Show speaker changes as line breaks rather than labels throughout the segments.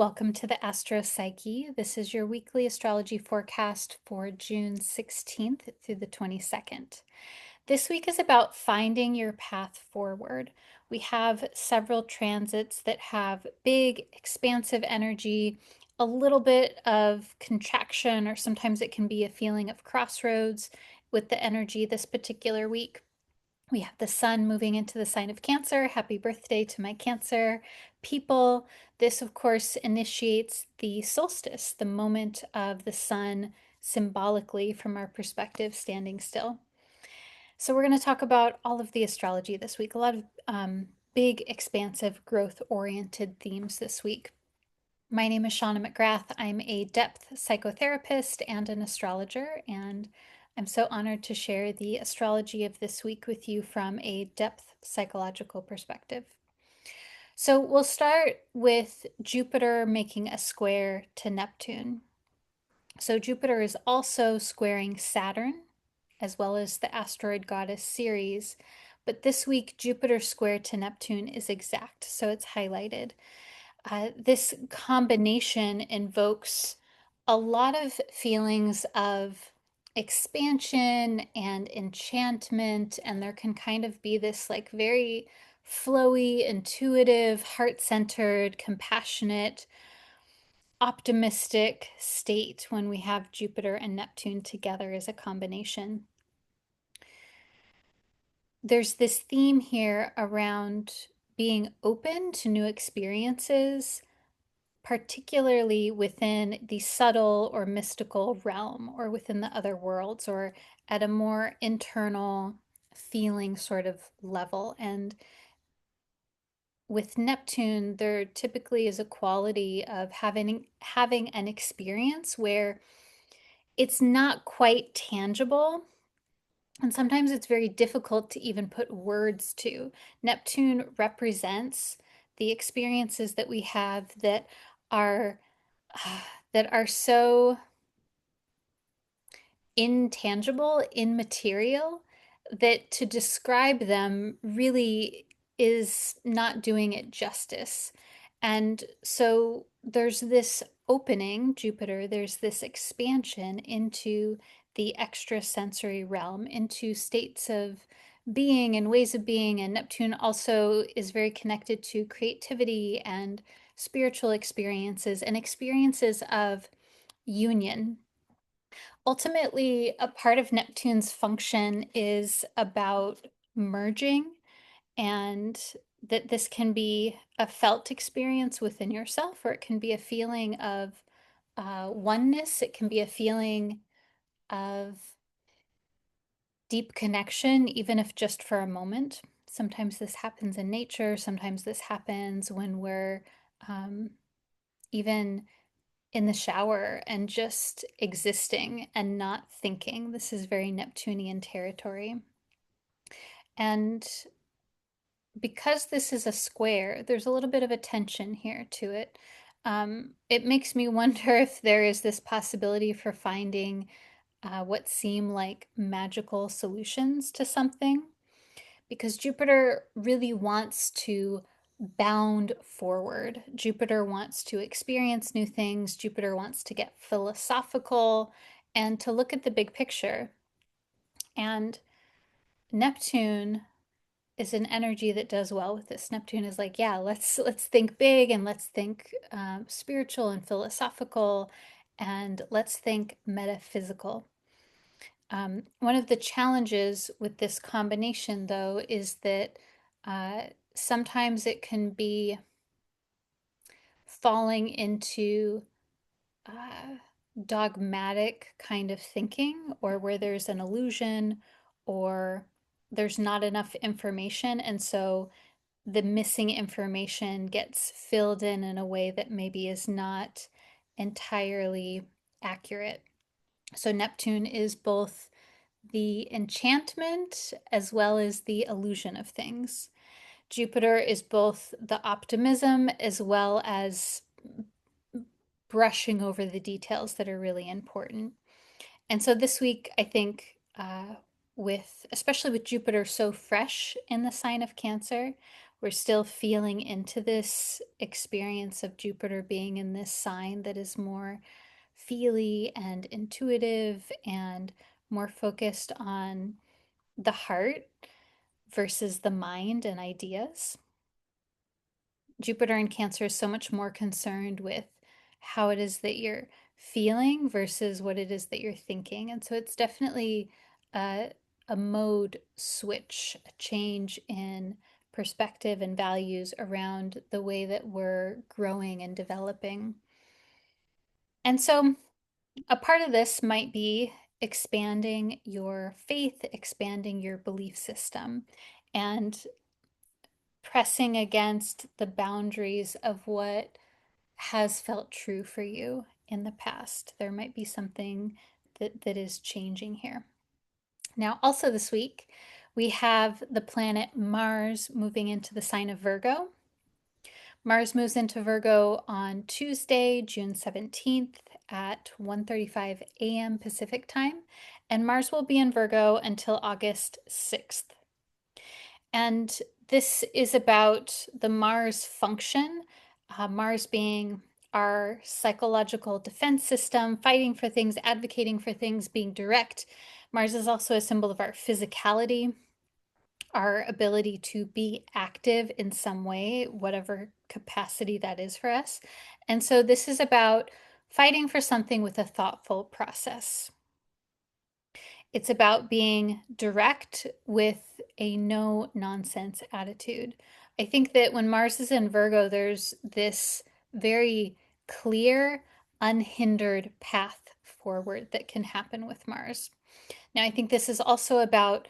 Welcome to the Astro Psyche. This is your weekly astrology forecast for June 16th through the 22nd. This week is about finding your path forward. We have several transits that have big, expansive energy, a little bit of contraction, or sometimes it can be a feeling of crossroads with the energy this particular week. We have the sun moving into the sign of Cancer. Happy birthday to my Cancer people. This, of course, initiates the solstice, the moment of the sun symbolically, from our perspective, standing still. So, we're going to talk about all of the astrology this week, a lot of big, expansive, growth oriented themes this week. My name is Shauna McGrath. I'm a depth psychotherapist and an astrologer, and I'm so honored to share the astrology of this week with you from a depth psychological perspective. So we'll start with Jupiter making a square to Neptune. So Jupiter is also squaring Saturn, as well as the asteroid goddess Ceres. But this week, Jupiter square to Neptune is exact, so it's highlighted. This combination invokes a lot of feelings of expansion and enchantment, and there can kind of be this like very flowy, intuitive, heart-centered, compassionate, optimistic state when we have Jupiter and Neptune together as a combination. There's this theme here around being open to new experiences, particularly within the subtle or mystical realm, or within the other worlds, or at a more internal feeling sort of level. And with Neptune, there typically is a quality of having an experience where it's not quite tangible. And sometimes it's very difficult to even put words to. Neptune represents the experiences that we have are that are so intangible, immaterial, that to describe them really is not doing it justice. And so there's this opening, Jupiter, there's this expansion into the extrasensory realm, into states of being and ways of being. And Neptune also is very connected to creativity and spiritual experiences and experiences of union. Ultimately, a part of Neptune's function is about merging, and that this can be a felt experience within yourself, or it can be a feeling of oneness. It can be a feeling of deep connection, even if just for a moment. Sometimes this happens in nature. Sometimes this happens when we're even in the shower and just existing and not thinking. This is very Neptunian territory. And because this is a square, there's a little bit of a tension here to it. It makes me wonder if there is this possibility for finding what seem like magical solutions to something, because Jupiter really wants to bound forward. Jupiter wants to experience new things. Jupiter wants to get philosophical and to look at the big picture. And Neptune is an energy that does well with this. Neptune is like, yeah, let's think big, and let's think spiritual and philosophical, and let's think metaphysical. One of the challenges with this combination, though, is that uh, sometimes it can be falling into uh, dogmatic kind of thinking, or where there's an illusion or there's not enough information. And so the missing information gets filled in a way that maybe is not entirely accurate. So Neptune is both the enchantment as well as the illusion of things. Jupiter is both the optimism as well as brushing over the details that are really important. And so this week, I think, especially with Jupiter so fresh in the sign of Cancer, We're still feeling into this experience of Jupiter being in this sign that is more feely and intuitive and more focused on the heart versus the mind and ideas. Jupiter in Cancer is so much more concerned with how it is that you're feeling versus what it is that you're thinking. And so it's definitely a, a mode switch, a change in perspective and values around the way that we're growing and developing. And so a part of this might be expanding your faith, expanding your belief system, and pressing against the boundaries of what has felt true for you in the past. There might be something that is changing here. Now, also this week, we have the planet Mars moving into the sign of Virgo. Mars moves into Virgo on Tuesday, June 17th at 1:35 a.m. Pacific time, and Mars will be in Virgo until August 6th. And this is about the Mars function, Mars being our psychological defense system, fighting for things, advocating for things, being direct. Mars is also a symbol of our physicality, our ability to be active in some way, whatever capacity that is for us. And so this is about fighting for something with a thoughtful process. It's about being direct with a no nonsense attitude. I think that when Mars is in Virgo, there's this very clear, unhindered path forward that can happen with Mars. Now, I think this is also about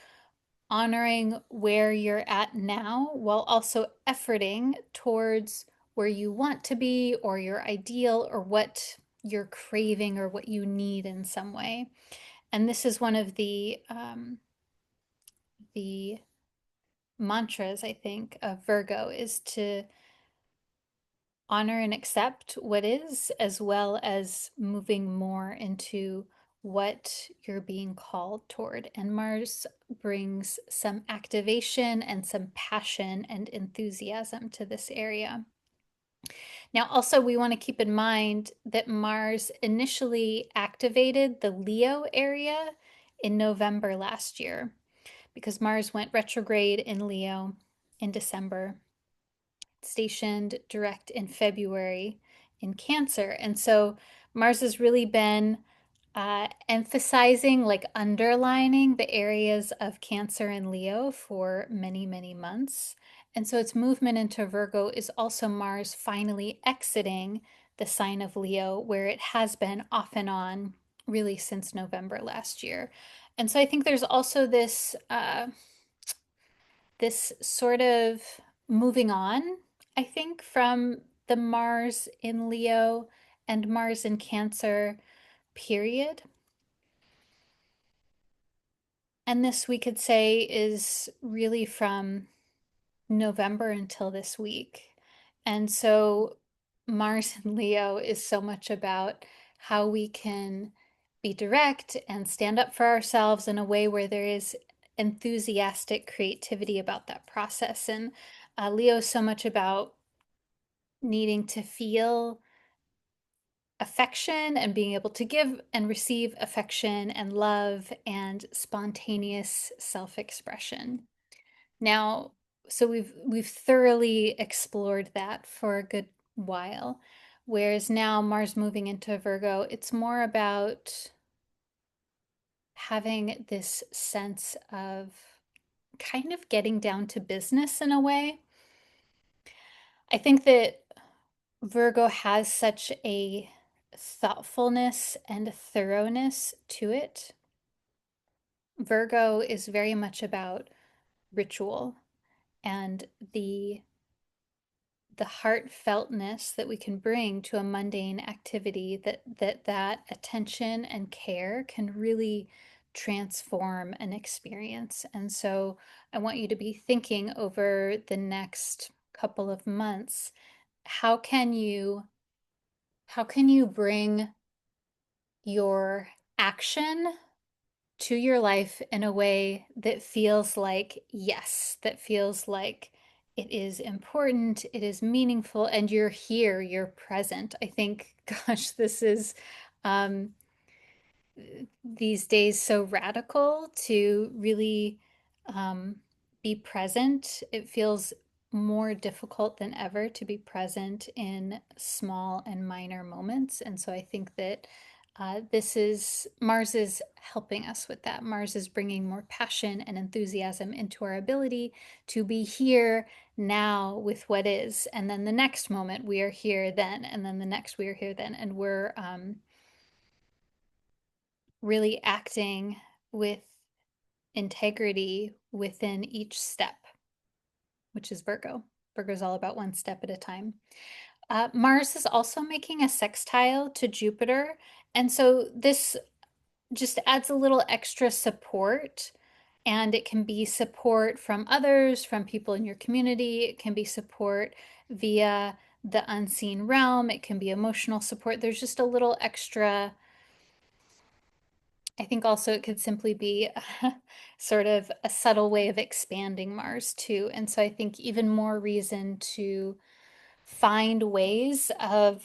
honoring where you're at now while also efforting towards where you want to be or your ideal or what you're craving or what you need in some way. And this is one of the mantras, I think, of Virgo is to honor and accept what is, as well as moving more into what you're being called toward. And Mars brings some activation and some passion and enthusiasm to this area. Now, also, we want to keep in mind that Mars initially activated the Leo area in November last year, because Mars went retrograde in Leo in December, stationed direct in February in Cancer. And so Mars has really been emphasizing, like underlining the areas of Cancer and Leo for many, many months. And so its movement into Virgo is also Mars finally exiting the sign of Leo, where it has been off and on really since November last year. And so I think there's also this sort of moving on, I think, from the Mars in Leo and Mars in Cancer period. And this we could say is really from November until this week. And so Mars in Leo is so much about how we can be direct and stand up for ourselves in a way where there is enthusiastic creativity about that process. And Leo is so much about needing to feel affection and being able to give and receive affection and love and spontaneous self-expression. Now, so we've thoroughly explored that for a good while. Whereas now Mars moving into Virgo, it's more about having this sense of kind of getting down to business in a way. I think that Virgo has such a thoughtfulness and thoroughness to it. Virgo is very much about ritual and the heartfeltness that we can bring to a mundane activity, that attention and care can really transform an experience. And so I want you to be thinking over the next couple of months, how can you bring your action to your life in a way that feels like yes, that feels like it is important, it is meaningful, and you're here, you're present. I think, gosh, this is um, these days so radical to really um, be present. It feels more difficult than ever to be present in small and minor moments. And so I think that this is Mars is helping us with that. Mars is bringing more passion and enthusiasm into our ability to be here now with what is. And then the next moment we are here then, and then the next we are here then. And we're really acting with integrity within each step, which is Virgo. Virgo's all about one step at a time. Mars is also making a sextile to Jupiter. And so this just adds a little extra support. And it can be support from others, from people in your community. It can be support via the unseen realm. It can be emotional support. There's just a little extra. I think also it could simply be sort of a subtle way of expanding Mars too. And so I think even more reason to find ways of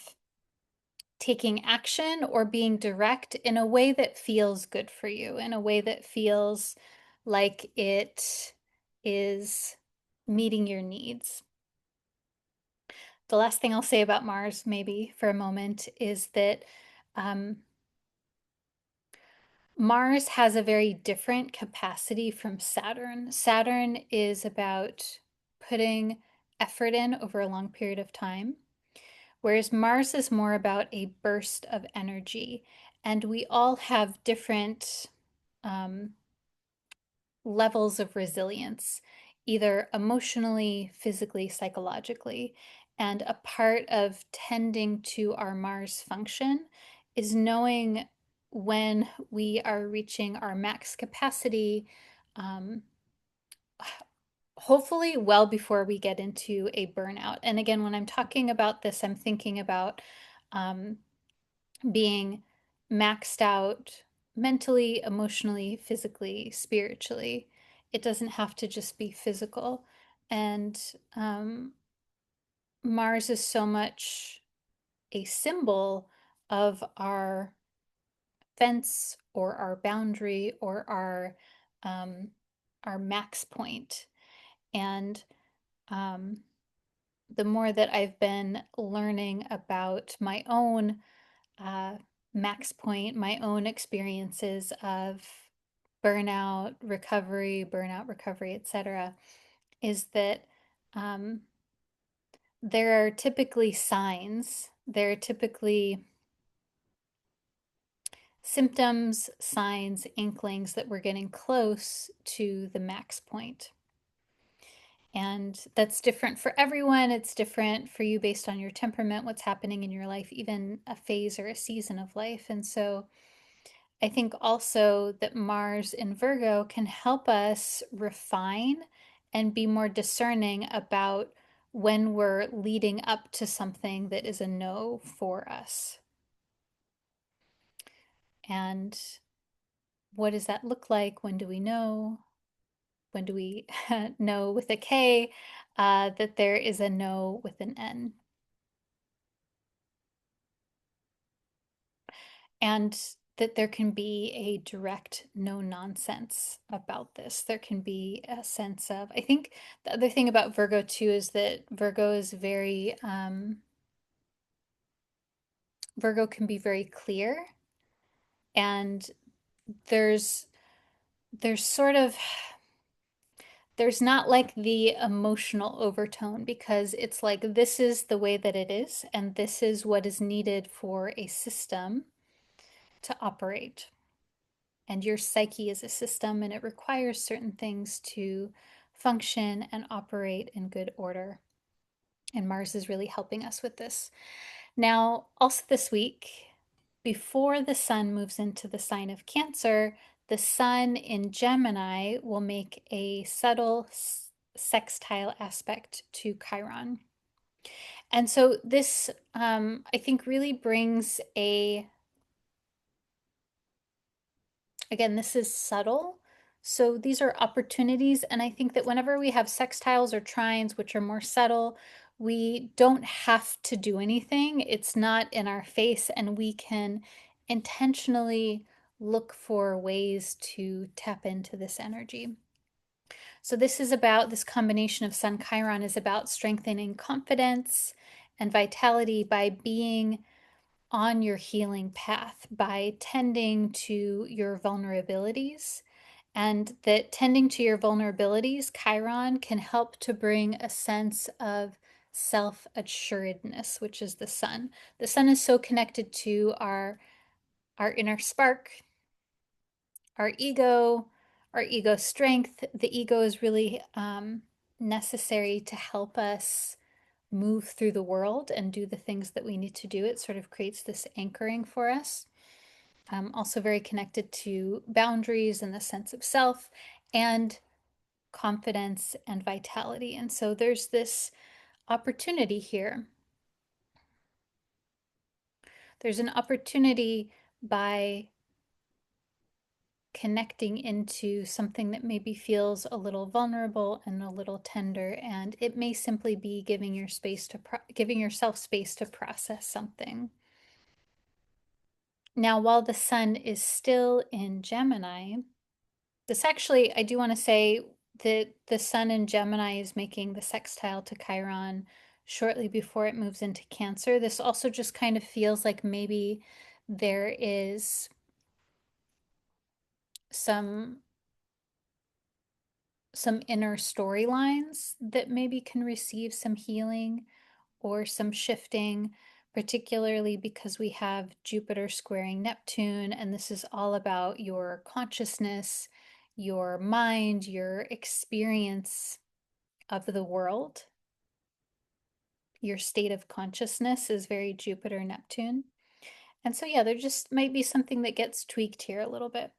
taking action or being direct in a way that feels good for you, in a way that feels like it is meeting your needs. The last thing I'll say about Mars, maybe for a moment, is that um, Mars has a very different capacity from Saturn. Saturn is about putting effort in over a long period of time, whereas Mars is more about a burst of energy. And we all have different um, levels of resilience, either emotionally, physically, psychologically. And a part of tending to our Mars function is knowing when we are reaching our max capacity, um, hopefully well before we get into a burnout. And again, when I'm talking about this, I'm thinking about um, being maxed out mentally, emotionally, physically, spiritually. It doesn't have to just be physical. And um, Mars is so much a symbol of our fence or our boundary or our max point. And um, the more that I've been learning about my own uh, max point, my own experiences of burnout, recovery, etc., is that um, there are typically signs, there are typically symptoms, signs, inklings that we're getting close to the max point. And that's different for everyone. It's different for you based on your temperament, what's happening in your life, even a phase or a season of life. And so I think also that Mars in Virgo can help us refine and be more discerning about when we're leading up to something that is a no for us. And what does that look like? When do we know? When do we know with a K that there is a no with an N? And that there can be a direct no nonsense about this. There can be a sense of, I think the other thing about Virgo too is that Virgo can be very clear, and there's there's sort of there's not like the emotional overtone because it's like this is the way that it is and this is what is needed for a system to operate. And your psyche is a system and it requires certain things to function and operate in good order. And Mars is really helping us with this. Now, also this week, before the sun moves into the sign of Cancer, the sun in Gemini will make a subtle sextile aspect to Chiron. And so this, I think, really brings again, this is subtle. So these are opportunities, and I think that whenever we have sextiles or trines, which are more subtle, we don't have to do anything. It's not in our face, and we can intentionally look for ways to tap into this energy. So this combination of Sun Chiron is about strengthening confidence and vitality by being on your healing path, by tending to your vulnerabilities. And that tending to your vulnerabilities, Chiron, can help to bring a sense of self assuredness, which is the sun. The sun is so connected to our inner spark, our ego, our ego strength. The ego is really necessary to help us move through the world and do the things that we need to do. It sort of creates this anchoring for us. Also very connected to boundaries and the sense of self and confidence and vitality. And so there's this opportunity here. There's an opportunity by connecting into something that maybe feels a little vulnerable and a little tender, and it may simply be giving yourself space to process something. Now, while the sun is still in Gemini, this actually, I do want to say that the sun in Gemini is making the sextile to Chiron shortly before it moves into Cancer. This also just kind of feels like maybe there is some inner storylines that maybe can receive some healing or some shifting, particularly because we have Jupiter squaring Neptune, and this is all about your consciousness, your mind, your experience of the world. Your state of consciousness is very Jupiter Neptune. And so, yeah, there just might be something that gets tweaked here a little bit.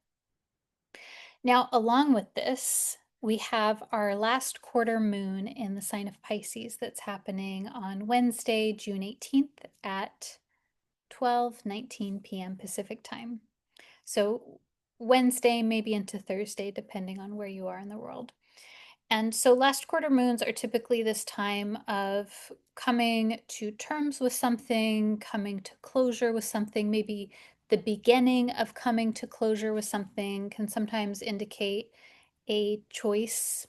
Now, along with this, we have our last quarter moon in the sign of Pisces that's happening on Wednesday, June 18th at 12:19 p.m. Pacific time. So Wednesday, maybe into Thursday, depending on where you are in the world. And so last quarter moons are typically this time of coming to terms with something, coming to closure with something, maybe the beginning of coming to closure with something can sometimes indicate a choice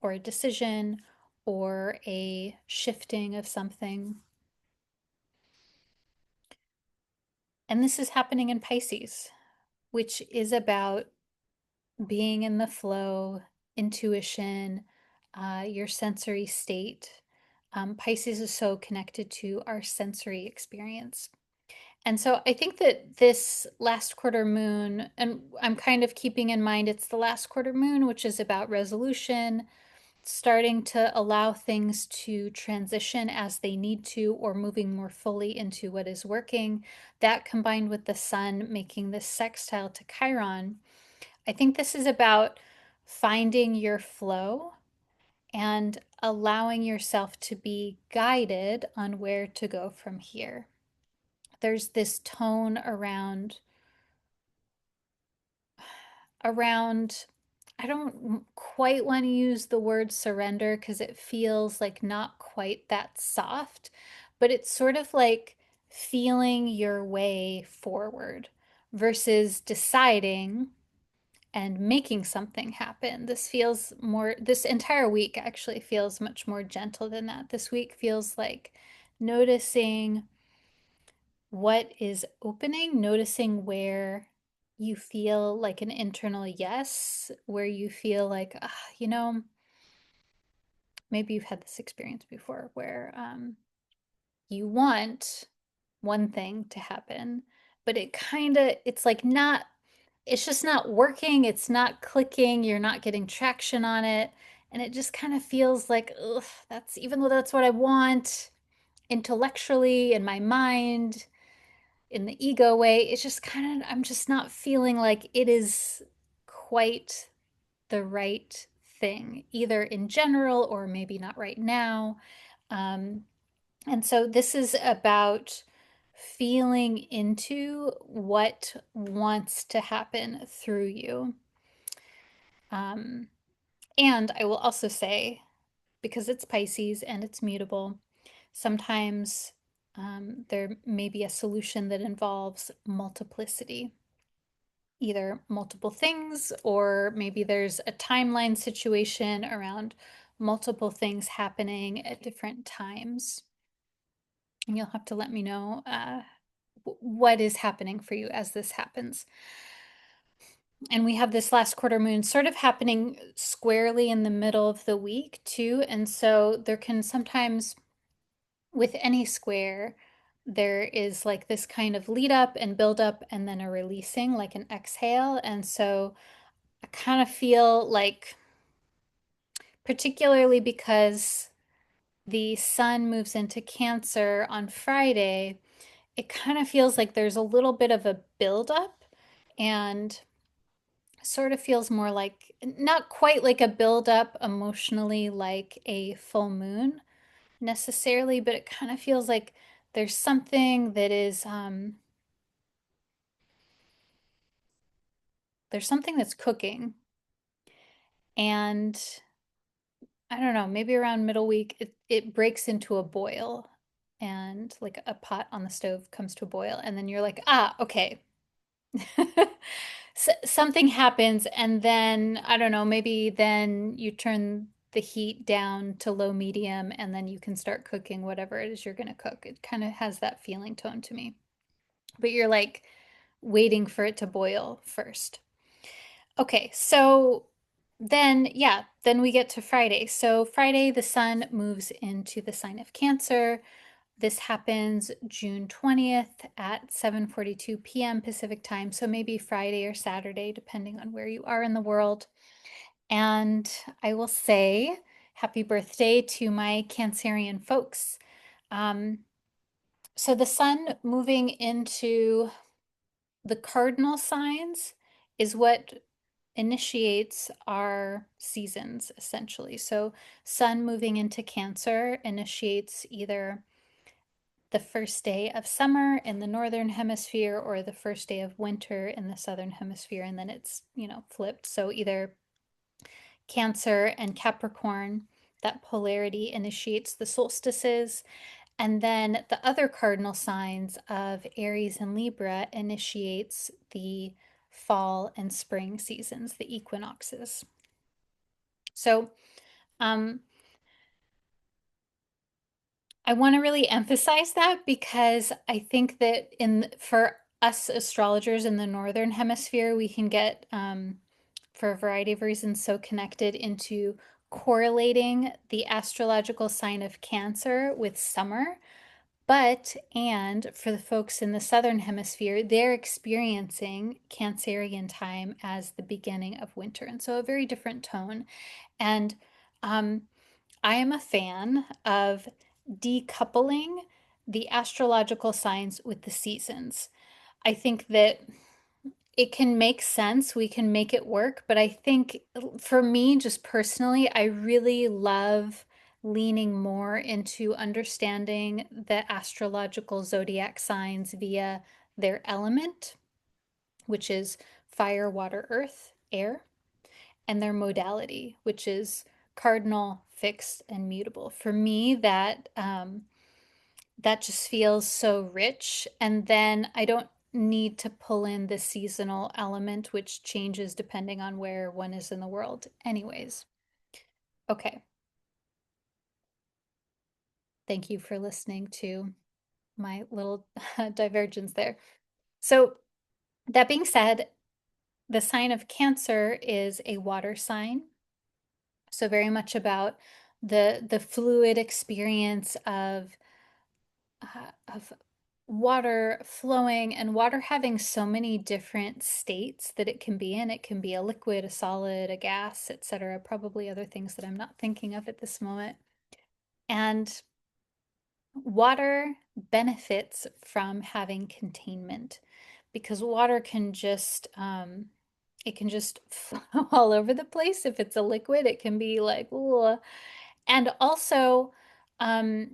or a decision or a shifting of something. And this is happening in Pisces, which is about being in the flow, intuition, your sensory state. Pisces is so connected to our sensory experience. And so I think that this last quarter moon, and I'm kind of keeping in mind it's the last quarter moon, which is about resolution, starting to allow things to transition as they need to, or moving more fully into what is working. That combined with the sun making this sextile to Chiron, I think this is about finding your flow and allowing yourself to be guided on where to go from here. There's this tone around I don't quite want to use the word surrender because it feels like not quite that soft, but it's sort of like feeling your way forward versus deciding and making something happen. This entire week actually feels much more gentle than that. This week feels like noticing what is opening, noticing where you feel like an internal yes, where you feel like, maybe you've had this experience before where you want one thing to happen, but it's like not, it's just not working, it's not clicking, you're not getting traction on it. And it just kind of feels like, ugh, even though that's what I want intellectually in my mind, in the ego way, it's just I'm just not feeling like it is quite the right thing, either in general or maybe not right now. Um, and so this is about feeling into what wants to happen through you. Um, and I will also say, because it's Pisces and it's mutable, sometimes there may be a solution that involves multiplicity, either multiple things, or maybe there's a timeline situation around multiple things happening at different times. And you'll have to let me know what is happening for you as this happens. And we have this last quarter moon sort of happening squarely in the middle of the week, too. And so there can sometimes, with any square, there is like this kind of lead up and build up and then a releasing, like an exhale. And so I kind of feel like, particularly because the sun moves into Cancer on Friday, it kind of feels like there's a little bit of a buildup and sort of feels more like not quite like a buildup emotionally like a full moon necessarily, but it kind of feels like there's something that is there's something that's cooking, and I don't know, maybe around middle week it breaks into a boil, and like a pot on the stove comes to a boil, and then you're like, ah, okay. Something happens, and then I don't know, maybe then you turn the heat down to low medium, and then you can start cooking whatever it is you're going to cook. It kind of has that feeling tone to me. But you're like waiting for it to boil first. Okay, so then, yeah, then we get to Friday. So Friday, the sun moves into the sign of Cancer. This happens June 20th at 7:42 p.m. Pacific time, so maybe Friday or Saturday, depending on where you are in the world. And I will say happy birthday to my Cancerian folks. Um, so the sun moving into the cardinal signs is what initiates our seasons, essentially. So sun moving into Cancer initiates either the first day of summer in the northern hemisphere or the first day of winter in the southern hemisphere, and then it's, flipped. So either Cancer and Capricorn, that polarity initiates the solstices, and then the other cardinal signs of Aries and Libra initiates the fall and spring seasons, the equinoxes. So um, I want to really emphasize that because I think that for us astrologers in the northern hemisphere, we can get, for a variety of reasons, so connected into correlating the astrological sign of Cancer with summer. And for the folks in the southern hemisphere, they're experiencing Cancerian time as the beginning of winter. And so a very different tone. And um, I am a fan of decoupling the astrological signs with the seasons. I think that it can make sense, we can make it work, but I think for me, just personally, I really love leaning more into understanding the astrological zodiac signs via their element, which is fire, water, earth, air, and their modality, which is cardinal, fixed, and mutable. For me, that just feels so rich. And then I don't need to pull in the seasonal element, which changes depending on where one is in the world. Anyways, okay. Thank you for listening to my little divergence there. So, that being said, the sign of Cancer is a water sign. So, very much about the fluid experience of water flowing and water having so many different states that it can be in. It can be a liquid, a solid, a gas, etc. Probably other things that I'm not thinking of at this moment. And water benefits from having containment because water can just it can just flow all over the place. If it's a liquid, it can be like, ooh. And um,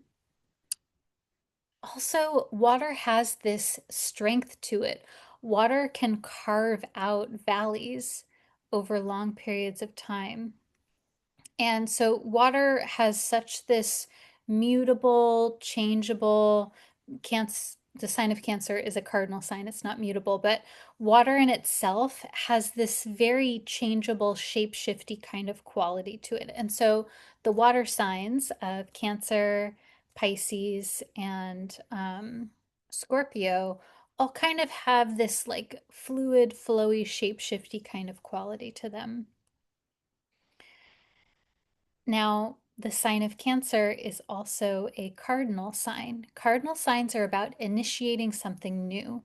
also, water has this strength to it. Water can carve out valleys over long periods of time. And so water has such this mutable, changeable, cancer, the sign of Cancer is a cardinal sign, it's not mutable, but water in itself has this very changeable, shape-shifty kind of quality to it. And so the water signs of Cancer, Pisces, and Scorpio all kind of have this like fluid, flowy, shape-shifty kind of quality to them. Now, the sign of Cancer is also a cardinal sign. Cardinal signs are about initiating something new.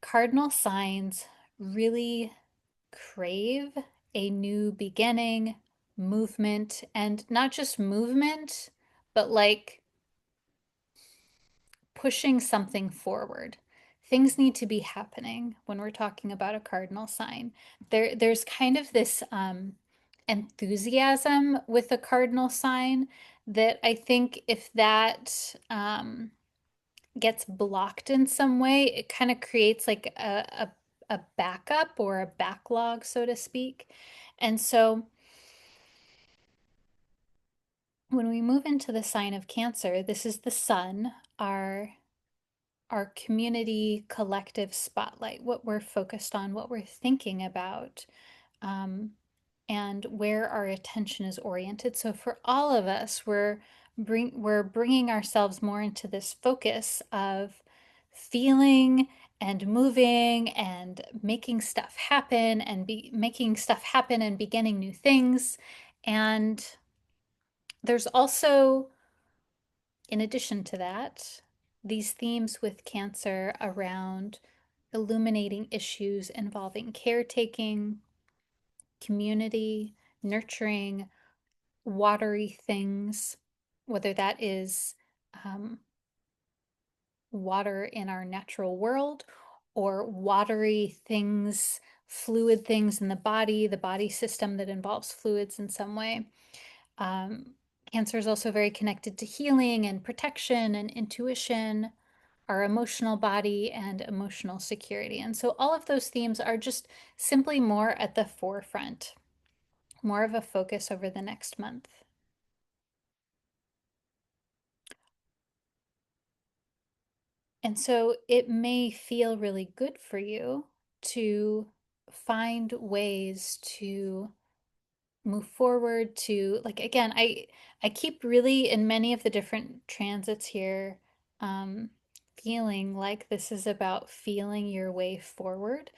Cardinal signs really crave a new beginning, movement, and not just movement, but like pushing something forward. Things need to be happening when we're talking about a cardinal sign. There's kind of this enthusiasm with a cardinal sign that I think if that gets blocked in some way, it kind of creates like a backup or a backlog, so to speak. And so when we move into the sign of Cancer, this is the sun, our community collective spotlight, what we're focused on, what we're thinking about, um, and where our attention is oriented. So for all of us, we're bringing ourselves more into this focus of feeling and moving and making stuff happen and making stuff happen and beginning new things. And there's also, in addition to that, these themes with Cancer around illuminating issues involving caretaking, community, nurturing, watery things, whether that is um, water in our natural world or watery things, fluid things in the body system that involves fluids in some way. Um, Cancer is also very connected to healing and protection and intuition, our emotional body and emotional security. And so all of those themes are just simply more at the forefront, more of a focus over the next month. And so it may feel really good for you to find ways to move forward to like again, I keep really in many of the different transits here feeling like this is about feeling your way forward.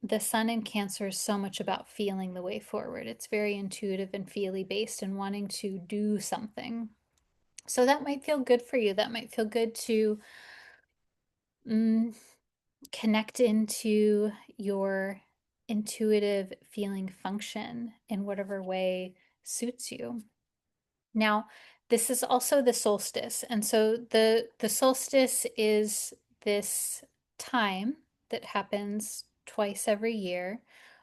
The sun in Cancer is so much about feeling the way forward. It's very intuitive and feely based and wanting to do something. So that might feel good for you. That might feel good to mm, connect into your intuitive feeling function in whatever way suits you. Now, this is also the solstice. And so the solstice is this time that happens twice every year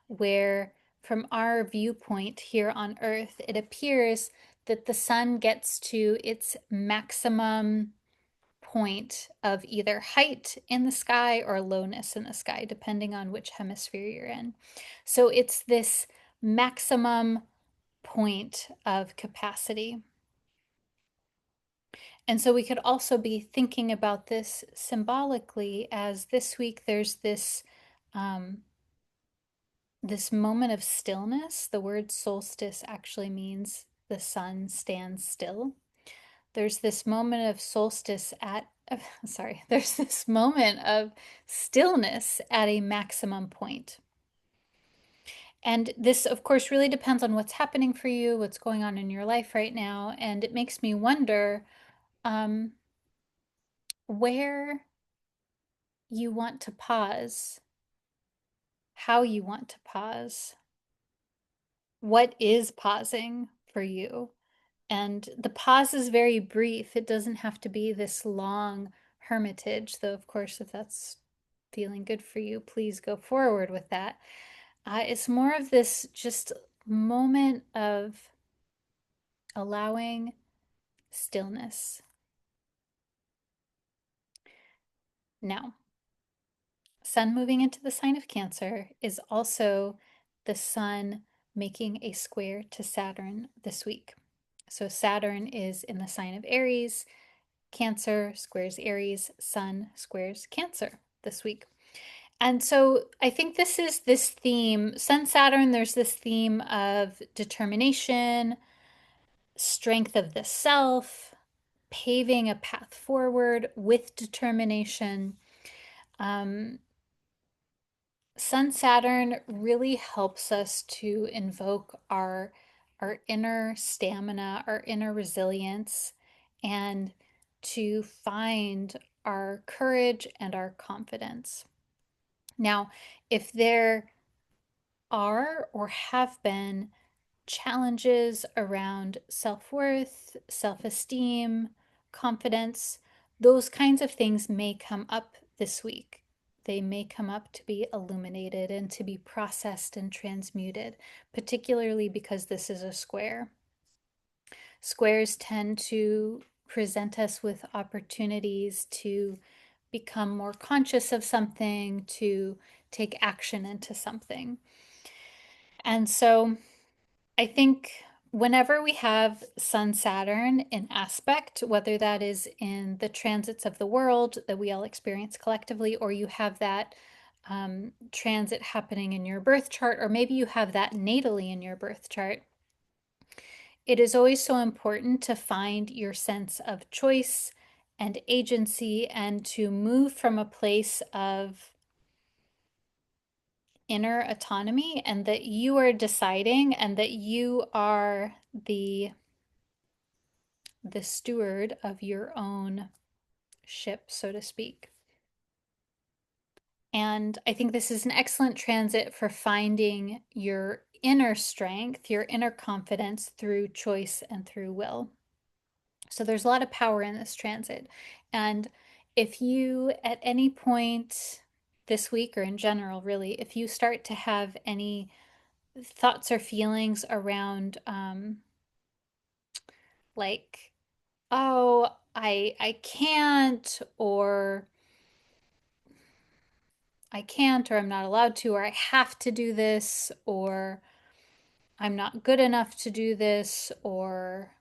where from our viewpoint here on Earth, it appears that the sun gets to its maximum point of either height in the sky or lowness in the sky, depending on which hemisphere you're in. So it's this maximum point of capacity. And so we could also be thinking about this symbolically as this week there's um, this moment of stillness. The word solstice actually means the sun stands still. There's this moment of solstice at, sorry, there's this moment of stillness at a maximum point. And this, of course, really depends on what's happening for you, what's going on in your life right now. And it makes me wonder um, where you want to pause, how you want to pause, what is pausing for you. And the pause is very brief. It doesn't have to be this long hermitage, though, of course, if that's feeling good for you, please go forward with that. It's more of this just moment of allowing stillness. Now, Sun moving into the sign of Cancer is also the Sun making a square to Saturn this week. So Saturn is in the sign of Aries, Cancer squares Aries, Sun squares Cancer this week. And so I think this is this theme, Sun Saturn, there's this theme of determination, strength of the self, paving a path forward with determination. Um, Sun Saturn really helps us to invoke our inner stamina, our inner resilience, and to find our courage and our confidence. Now, if there are or have been challenges around self worth, self esteem, confidence, those kinds of things may come up this week. They may come up to be illuminated and to be processed and transmuted, particularly because this is a square. Squares tend to present us with opportunities to become more conscious of something, to take action into something. And so I think whenever we have Sun Saturn in aspect, whether that is in the transits of the world that we all experience collectively, or you have that transit happening in your birth chart, or maybe you have that natally in your birth chart, it is always so important to find your sense of choice and agency and to move from a place of inner autonomy and that you are deciding and that you are the steward of your own ship, so to speak. And I think this is an excellent transit for finding your inner strength, your inner confidence through choice and through will. So there's a lot of power in this transit. And if you, at any point this week or in general, really, if you start to have any thoughts or feelings around, like, oh, I can't, or I can't, or I'm not allowed to, or I have to do this, or I'm not good enough to do this, or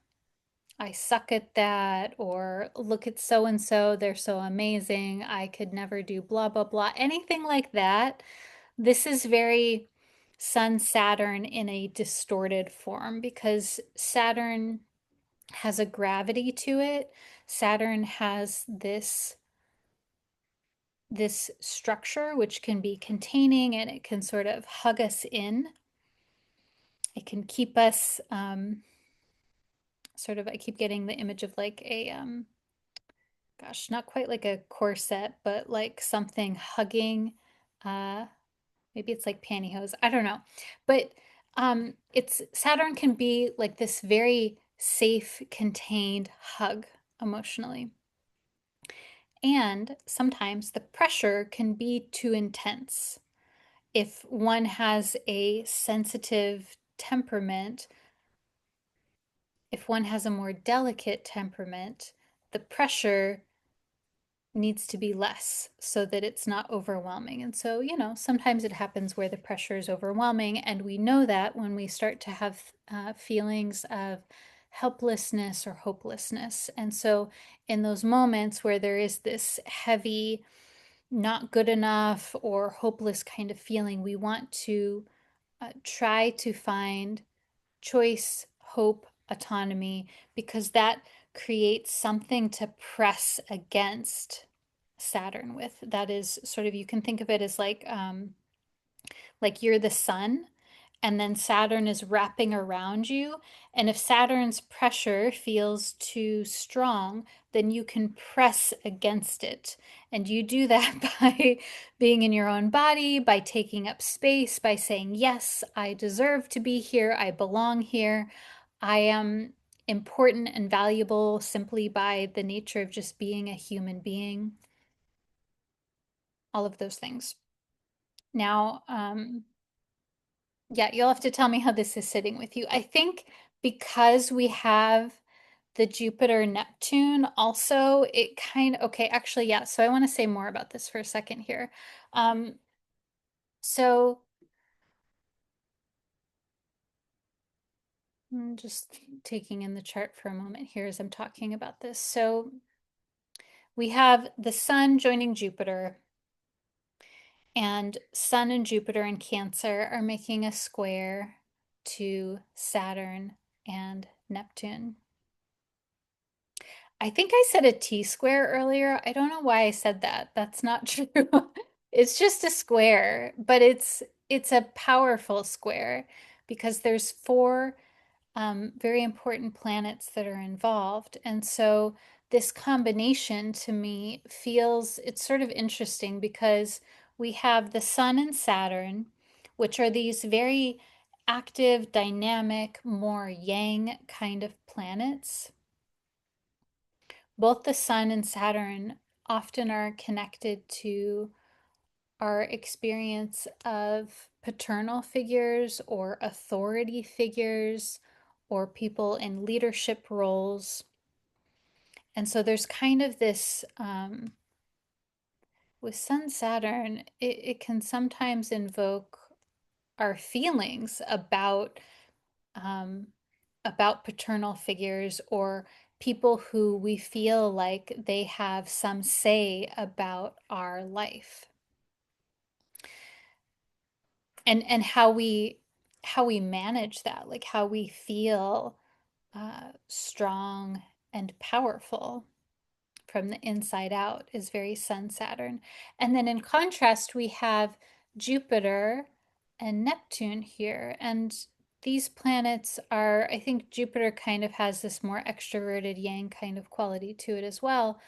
I suck at that, or look at so and so, they're so amazing, I could never do blah, blah, blah, anything like that. This is very Sun Saturn in a distorted form because Saturn has a gravity to it. Saturn has this structure which can be containing and it can sort of hug us in. It can keep us sort of, I keep getting the image of like a, gosh, not quite like a corset, but like something hugging. Uh, maybe it's like pantyhose. I don't know. But it's Saturn can be like this very safe, contained hug emotionally. And sometimes the pressure can be too intense. If one has a sensitive temperament, if one has a more delicate temperament, the pressure needs to be less so that it's not overwhelming. And so, sometimes it happens where the pressure is overwhelming. And we know that when we start to have feelings of helplessness or hopelessness. And so, in those moments where there is this heavy, not good enough or hopeless kind of feeling, we want to try to find choice, hope, autonomy, because that creates something to press against Saturn with. That is sort of, you can think of it as like you're the sun and then Saturn is wrapping around you. And if Saturn's pressure feels too strong, then you can press against it. And you do that by being in your own body, by taking up space, by saying, yes, I deserve to be here. I belong here. I am important and valuable simply by the nature of just being a human being. All of those things. Now, yeah, you'll have to tell me how this is sitting with you. I think because we have the Jupiter Neptune also, it kind of, okay, actually, yeah. So I want to say more about this for a second here. Um, so I'm just taking in the chart for a moment here as I'm talking about this. So we have the Sun joining Jupiter, and Sun and Jupiter in Cancer are making a square to Saturn and Neptune. I think I said a T-square earlier. I don't know why I said that. That's not true. It's just a square, but it's a powerful square because there's four very important planets that are involved. And so this combination to me feels, it's sort of interesting because we have the Sun and Saturn, which are these very active, dynamic, more yang kind of planets. Both the Sun and Saturn often are connected to our experience of paternal figures or authority figures or people in leadership roles. And so there's kind of this, with Sun Saturn, it can sometimes invoke our feelings um, about paternal figures or people who we feel like they have some say about our life. And how we manage that, like how we feel strong and powerful from the inside out is very Sun Saturn. And then in contrast, we have Jupiter and Neptune here. And these planets are, I think Jupiter kind of has this more extroverted yang kind of quality to it as well.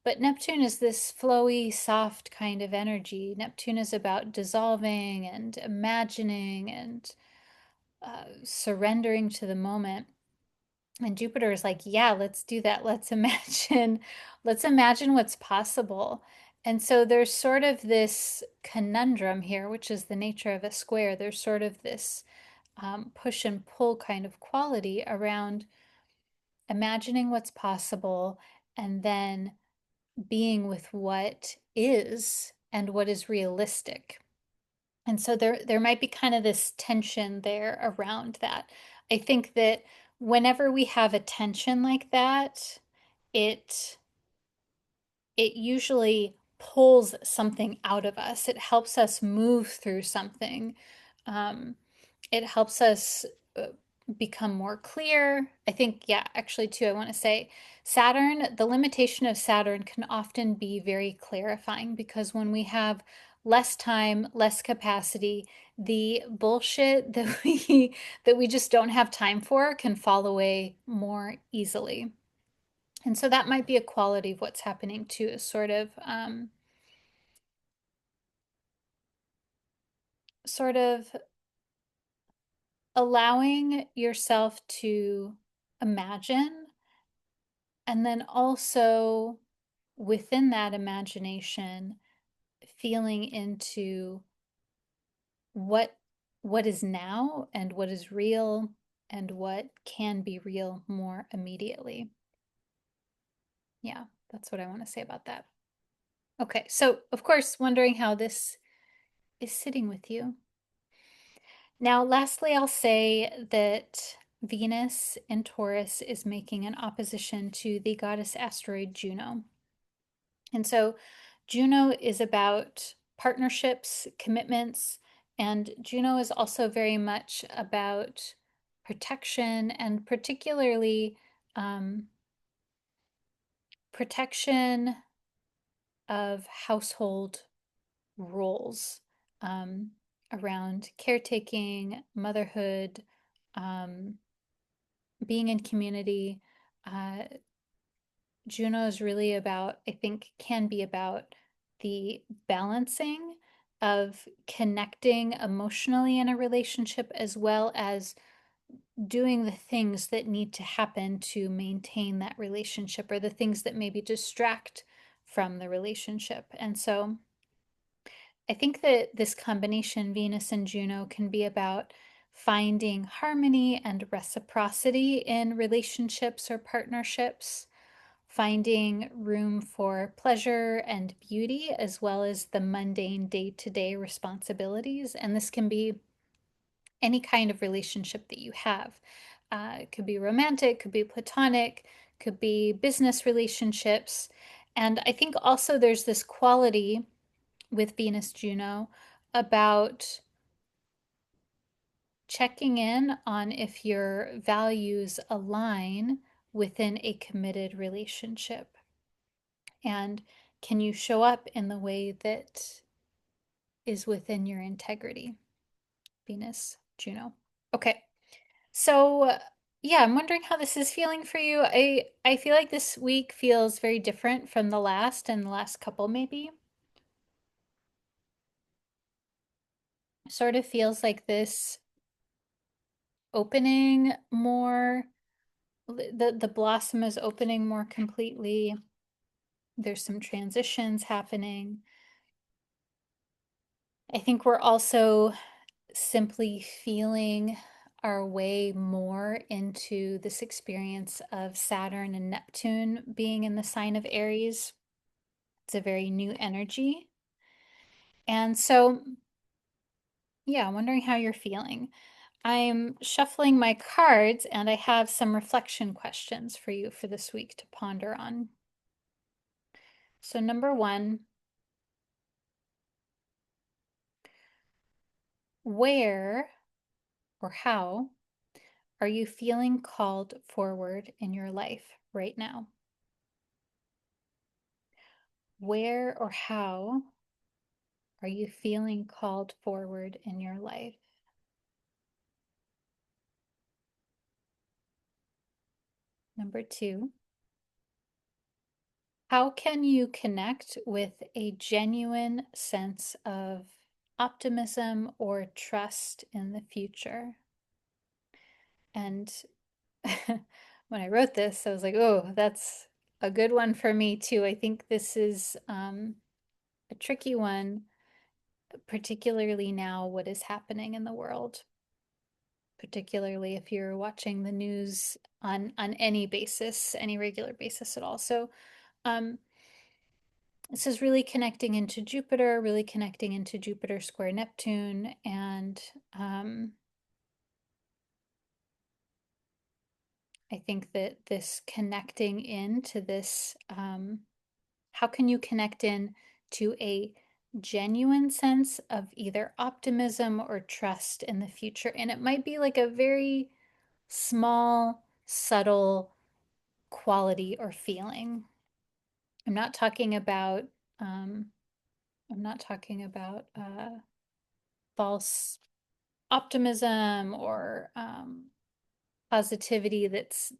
But Neptune is this flowy, soft kind of energy. Neptune is about dissolving and imagining and surrendering to the moment. And Jupiter is like, yeah, let's do that. Let's imagine what's possible. And so there's sort of this conundrum here, which is the nature of a square. There's sort of this push and pull kind of quality around imagining what's possible and then being with what is and what is realistic. And so there might be kind of this tension there around that. I think that whenever we have a tension like that, it it usually pulls something out of us. It helps us move through something. Um, it helps us uh, become more clear. I think, yeah, actually, too, I want to say Saturn, the limitation of Saturn can often be very clarifying because when we have less time, less capacity, the bullshit that we just don't have time for can fall away more easily. And so that might be a quality of what's happening too, is sort of allowing yourself to imagine, and then also within that imagination, feeling into what what is now and what is real and what can be real more immediately. Yeah, that's what I want to say about that. Okay, so of course, wondering how this is sitting with you. Now, lastly, I'll say that Venus in Taurus is making an opposition to the goddess asteroid Juno. And so Juno is about partnerships, commitments, and Juno is also very much about protection and particularly protection of household roles um, around caretaking, motherhood, um, being in community. Uh, Juno is really about, I think, can be about the balancing of connecting emotionally in a relationship as well as doing the things that need to happen to maintain that relationship or the things that maybe distract from the relationship. And so I think that this combination, Venus and Juno, can be about finding harmony and reciprocity in relationships or partnerships, finding room for pleasure and beauty, as well as the mundane day to day responsibilities. And this can be any kind of relationship that you have. It could be romantic, could be platonic, could be business relationships. And I think also there's this quality with Venus Juno about checking in on if your values align within a committed relationship. And can you show up in the way that is within your integrity? Venus, Juno. Okay. So, yeah, I'm wondering how this is feeling for you. I feel like this week feels very different from the last and the last couple maybe. Sort of feels like this opening more, the blossom is opening more completely. There's some transitions happening. I think we're also simply feeling our way more into this experience of Saturn and Neptune being in the sign of Aries. It's a very new energy. And so, yeah, I'm wondering how you're feeling. I'm shuffling my cards and I have some reflection questions for you for this week to ponder on. So, number one, where or how are you feeling called forward in your life right now? Where or how are you feeling called forward in your life? Number two, how can you connect with a genuine sense of optimism or trust in the future? And when I wrote this, I was like, oh, that's a good one for me too. I think this is a tricky one, particularly now, what is happening in the world, particularly if you're watching the news on any basis, any regular basis at all. So um, this is really connecting into Jupiter, really connecting into Jupiter square Neptune, and I think that this connecting into this, how can you connect in to a genuine sense of either optimism or trust in the future? And it might be like a very small, subtle quality or feeling. I'm not talking about um, I'm not talking about false optimism or positivity that's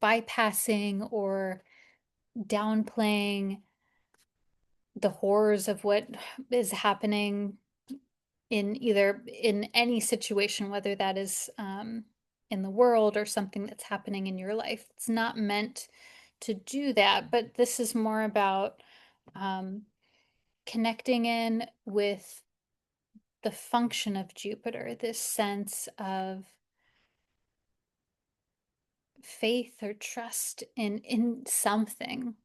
bypassing or downplaying the horrors of what is happening in any situation, whether that is in the world or something that's happening in your life. It's not meant to do that, but this is more about um, connecting in with the function of Jupiter, this sense of faith or trust in something.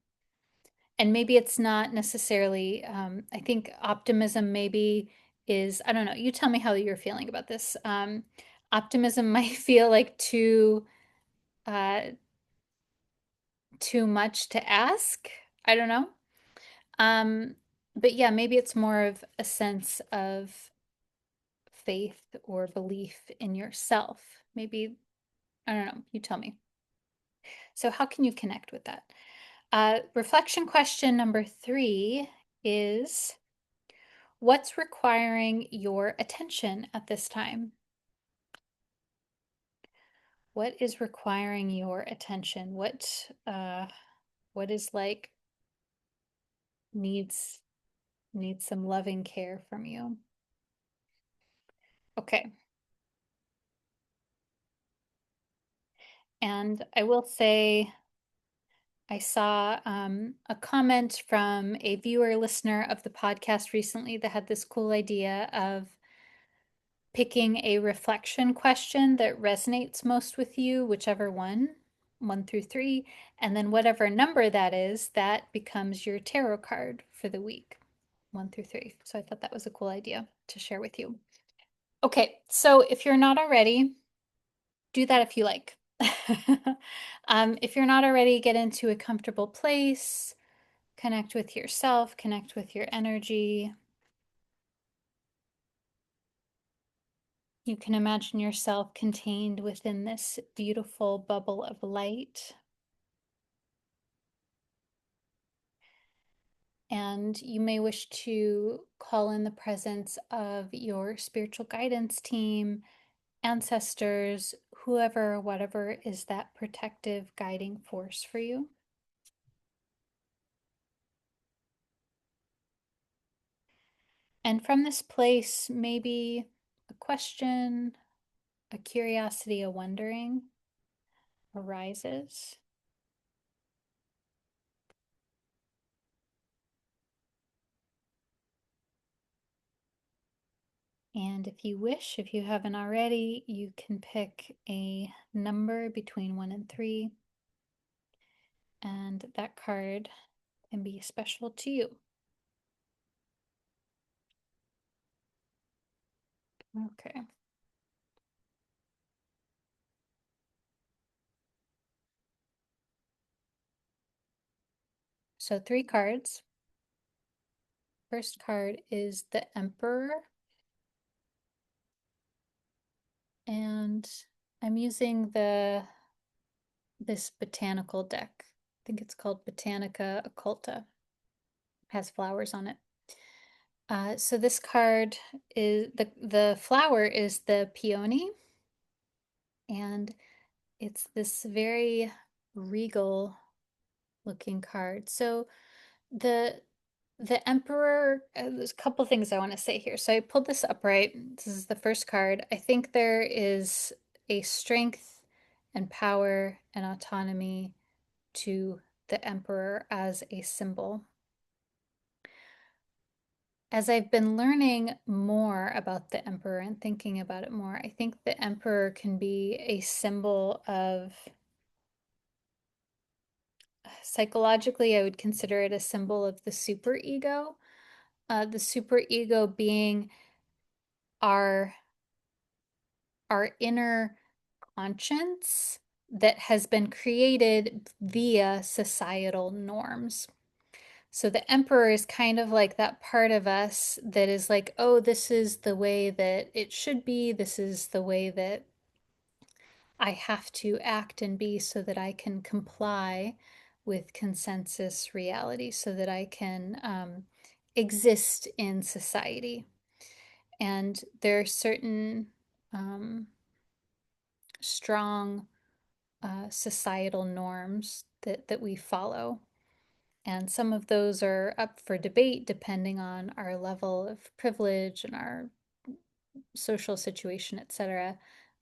And maybe it's not necessarily, I think optimism maybe is, I don't know, you tell me how you're feeling about this. Optimism might feel like uh, too much to ask. I don't know. Um, but yeah, maybe it's more of a sense of faith or belief in yourself. Maybe, I don't know, you tell me. So, how can you connect with that? Reflection question number three is what's requiring your attention at this time? What is requiring your attention? What is like needs needs some loving care from you? Okay. And I will say I saw a comment from a viewer listener of the podcast recently that had this cool idea of picking a reflection question that resonates most with you, whichever one through three, and then whatever number that is, that becomes your tarot card for the week, one through three. So I thought that was a cool idea to share with you. Okay, so if you're not already, do that if you like. If you're not already, get into a comfortable place, connect with yourself, connect with your energy. You can imagine yourself contained within this beautiful bubble of light. And you may wish to call in the presence of your spiritual guidance team, ancestors, whoever, whatever is that protective guiding force for you. And from this place, maybe a question, a curiosity, a wondering arises. And if you wish, if you haven't already, you can pick a number between 1 and 3, and that card can be special to you. Okay. So 3 cards. First card is the Emperor. And I'm using this botanical deck. I think it's called Botanica Occulta. Has flowers on it. So this card is the flower is the peony, and it's this very regal looking card. So the the Emperor, there's a couple things I want to say here. So I pulled this upright. This is the first card. I think there is a strength and power and autonomy to the Emperor as a symbol. As I've been learning more about the Emperor and thinking about it more, I think the Emperor can be a symbol of, psychologically, I would consider it a symbol of the superego. The superego being our our inner conscience that has been created via societal norms. So the emperor is kind of like that part of us that is like, oh, this is the way that it should be. This is the way that I have to act and be so that I can comply with consensus reality, so that I can exist in society. And there are certain strong societal norms that we follow. And some of those are up for debate depending on our level of privilege and our social situation, etc.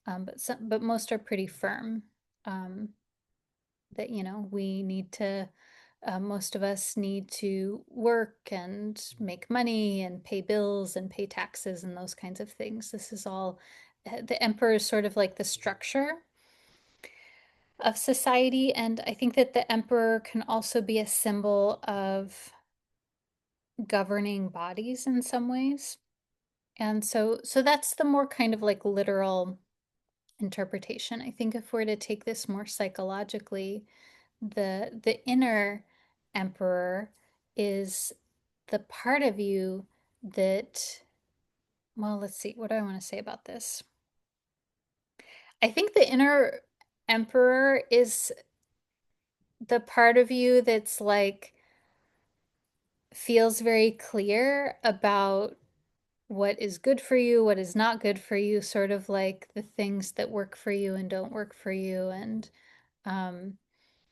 But most are pretty firm. That we need to. Most of us need to work and make money and pay bills and pay taxes and those kinds of things. This is all. The emperor is sort of like the structure of society, and I think that the emperor can also be a symbol of governing bodies in some ways. And so that's the more kind of like literal interpretation. I think if we're to take this more psychologically, the inner emperor is the part of you that, well, let's see, what do I want to say about this? I think the inner emperor is the part of you that's like feels very clear about what is good for you, what is not good for you, sort of like the things that work for you and don't work for you, and um,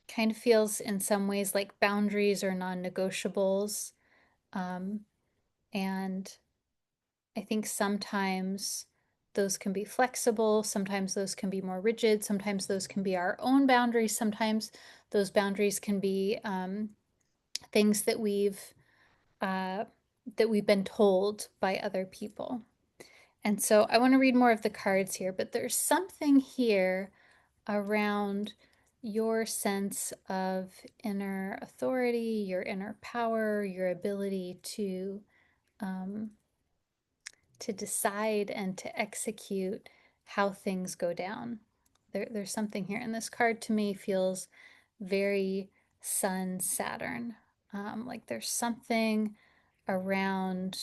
kind of feels in some ways like boundaries or non-negotiables. Um, and I think sometimes those can be flexible, sometimes those can be more rigid, sometimes those can be our own boundaries, sometimes those boundaries can be things uh, that we've been told by other people. And so I want to read more of the cards here, but there's something here around your sense of inner authority, your inner power, your ability um, to decide and to execute how things go down. there's something here. And this card to me feels very Sun Saturn. Like there's something around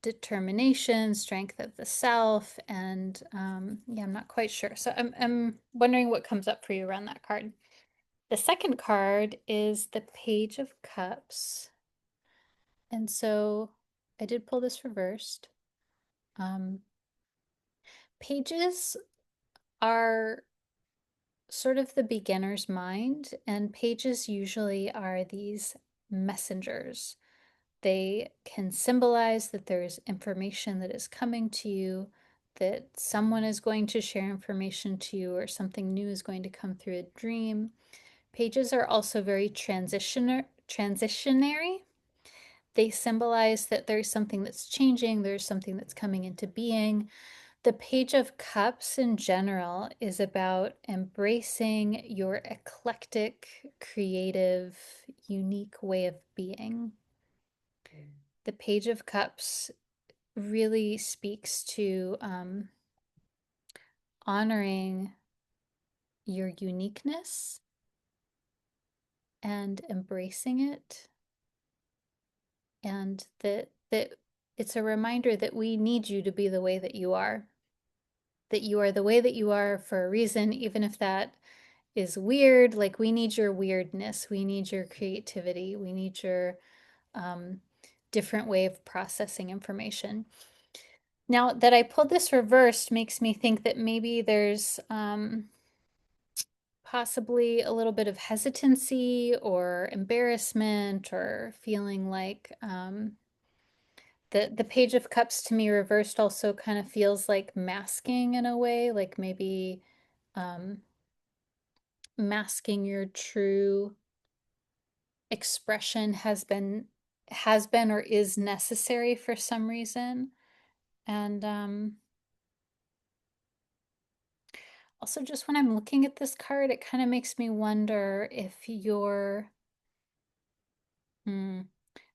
determination, strength of the self, and yeah, I'm not quite sure. So I'm wondering what comes up for you around that card. The second card is the Page of Cups. And so I did pull this reversed. Um, Pages are sort of the beginner's mind, and pages usually are these messengers. They can symbolize that there is information that is coming to you, that someone is going to share information to you, or something new is going to come through a dream. Pages are also very transitionary. They symbolize that there's something that's changing, there's something that's coming into being. The Page of Cups in general is about embracing your eclectic, creative, unique way of being. The Page of Cups really speaks to honoring your uniqueness and embracing it, and that it's a reminder that we need you to be the way that you are. That you are the way that you are for a reason, even if that is weird. Like, we need your weirdness, we need your creativity, we need your um, different way of processing information. Now that I pulled this reversed makes me think that maybe there's possibly a little bit of hesitancy or embarrassment, or feeling like the Page of Cups to me reversed also kind of feels like masking in a way, like maybe um, masking your true expression has been or is necessary for some reason. And also, just when I'm looking at this card, it kind of makes me wonder if you're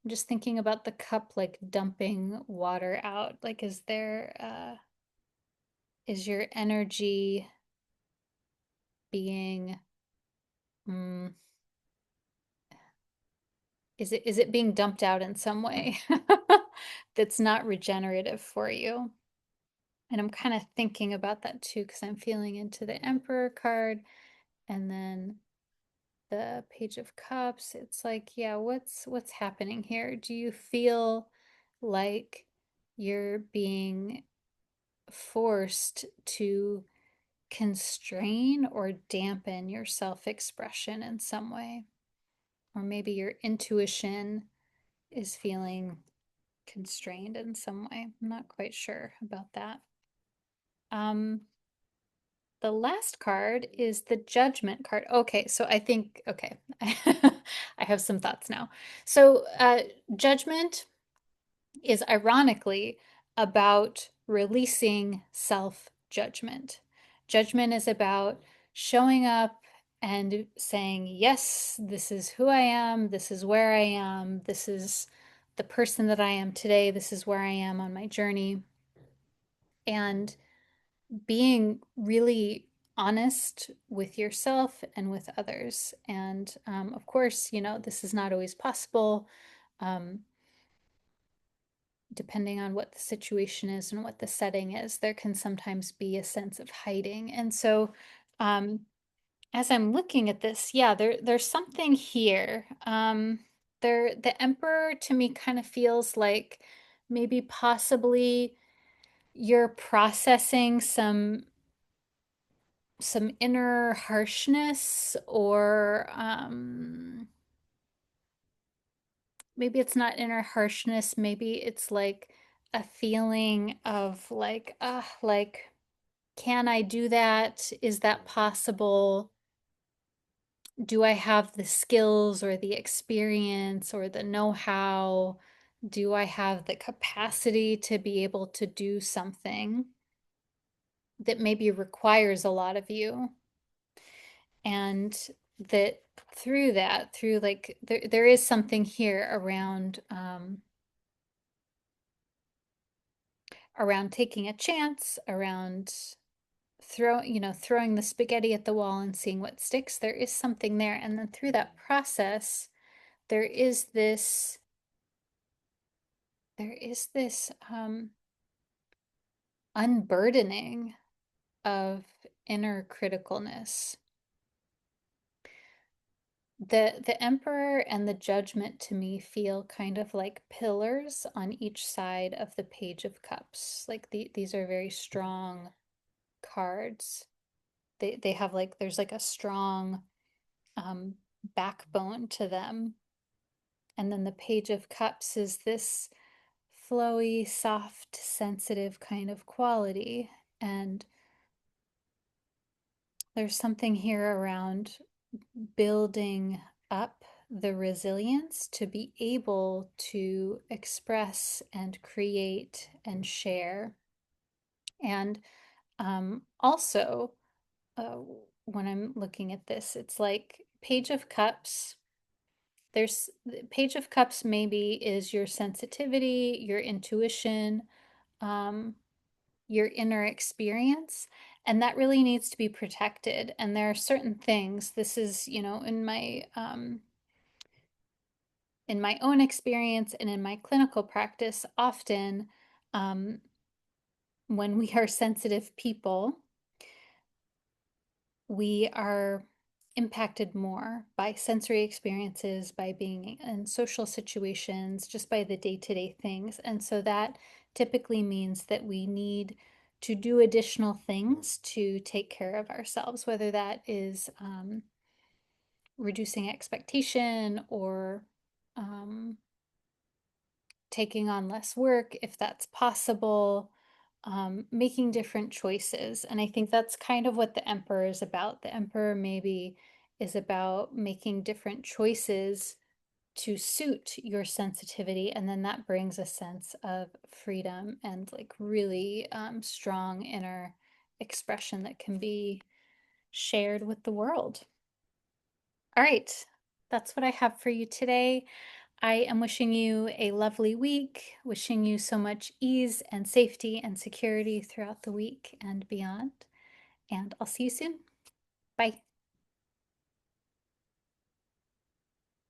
I'm just thinking about the cup like dumping water out. Like, is your energy being mm, is it being dumped out in some way that's not regenerative for you? And I'm kind of thinking about that too, because I'm feeling into the Emperor card and then the Page of Cups. It's like, yeah, what's happening here? Do you feel like you're being forced to constrain or dampen your self-expression in some way? Or maybe your intuition is feeling constrained in some way. I'm not quite sure about that. Um, the last card is the Judgment card. Okay, so I think, okay, I have some thoughts now. So, Judgment is ironically about releasing self-judgment. Judgment is about showing up and saying, yes, this is who I am, this is where I am, this is the person that I am today, this is where I am on my journey. And being really honest with yourself and with others. And of course, this is not always possible. Um, Depending on what the situation is and what the setting is, there can sometimes be a sense of hiding. And so, um, as I'm looking at this, yeah, there's something here. The Emperor to me kind of feels like maybe possibly you're processing some inner harshness, or maybe it's not inner harshness, maybe it's like a feeling of like, like, can I do that? Is that possible? Do I have the skills or the experience or the know-how? Do I have the capacity to be able to do something that maybe requires a lot of you? And that through that, through like, there is something here around taking a chance, around throwing the spaghetti at the wall and seeing what sticks. There is something there. And then through that process, there is this unburdening of inner criticalness. The Emperor and the Judgment to me feel kind of like pillars on each side of the Page of Cups. Like these are very strong cards. They have like there's like a strong backbone to them. And then the Page of Cups is this flowy, soft, sensitive kind of quality. And there's something here around building up the resilience to be able to express and create and share. And also, uh, when I'm looking at this, it's like Page of Cups. There's Page of Cups maybe is your sensitivity, your intuition, um, your inner experience, and that really needs to be protected. And there are certain things, this is, in my own experience and in my clinical practice, often um, when we are sensitive people, we are impacted more by sensory experiences, by being in social situations, just by the day-to-day things. And so that typically means that we need to do additional things to take care of ourselves, whether that is reducing expectation or taking on less work if that's possible, making different choices. And I think that's kind of what the Emperor is about. The Emperor maybe is about making different choices to suit your sensitivity. And then that brings a sense of freedom and like really strong inner expression that can be shared with the world. All right, that's what I have for you today. I am wishing you a lovely week, wishing you so much ease and safety and security throughout the week and beyond. And I'll see you soon. Bye.